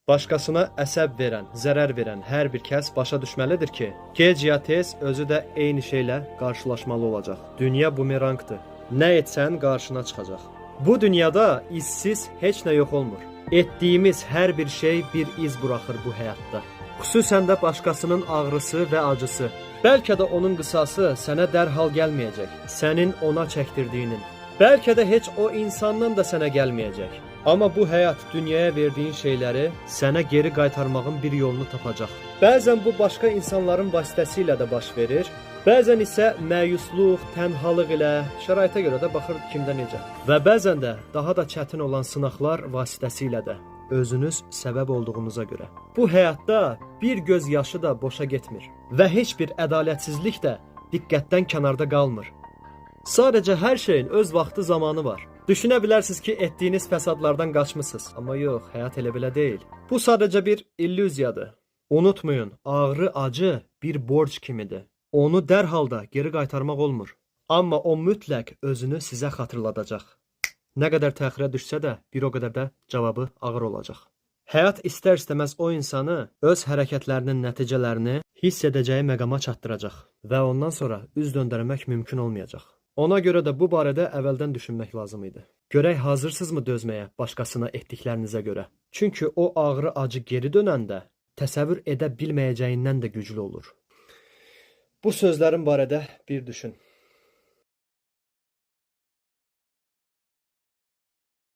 Başqasına əsəb verən, zərər verən hər bir kəs başa düşməlidir ki, gec ya tez özü də eyni şeylə qarşılaşmalı olacaq. Dünya bumerangdır. Nə etsən qarşına çıxacaq. Bu dünyada izsiz heç nə yox olmur. Etdiyimiz hər bir şey bir iz buraxır bu həyatda. Xüsusən də başqasının ağrısı və acısı. Bəlkə də onun qısası sənə dərhal gəlməyəcək. Sənin ona çəkdirdiyinin. Bəlkə də heç o insandan da sənə gəlməyəcək. Amma bu həyat dünyaya verdiyin şeyləri sənə geri qaytarmağın bir yolunu tapacaq. Bəzən bu başqa insanların vasitəsilə də baş verir. Bəzən isə məyusluq, tənhalıq ilə, şəraitə görə də baxır kimdə necə. Və bəzən də daha da çətin olan sınaqlar vasitəsilə də, özünüz səbəb olduğunuza görə. Bu həyatda bir göz yaşı da boşa getmir və heç bir ədalətsizlik də diqqətdən kənarda qalmır. Sadəcə hər şeyin öz vaxtı zamanı var. Düşünə bilərsiniz ki, etdiyiniz fəsadlardan qaçmısınız. Amma yox, həyat elə belə deyil. Bu sadəcə bir illüziyadır. Unutmayın, ağrı, acı bir borc kimidir. Onu dərhal da geri qaytarmaq olmur. Amma o mütləq özünü sizə xatırladacaq. Nə qədər təxirə düşsə də, bir o qədər də cavabı ağır olacaq. Həyat istər-istəməz o insanı öz hərəkətlərinin nəticələrini hiss edəcəyi məqama çatdıracaq və ondan sonra üz döndərmək mümkün olmayacaq. Ona görə də bu barədə əvvəldən düşünmək lazım idi. Görək hazırsınızmı dözməyə başqasına etdiklərinizə görə? Çünki o ağrı acı geri dönəndə təsəvvür edə bilməyəcəyindən də güclü olur. Bu sözlərin barədə bir düşün.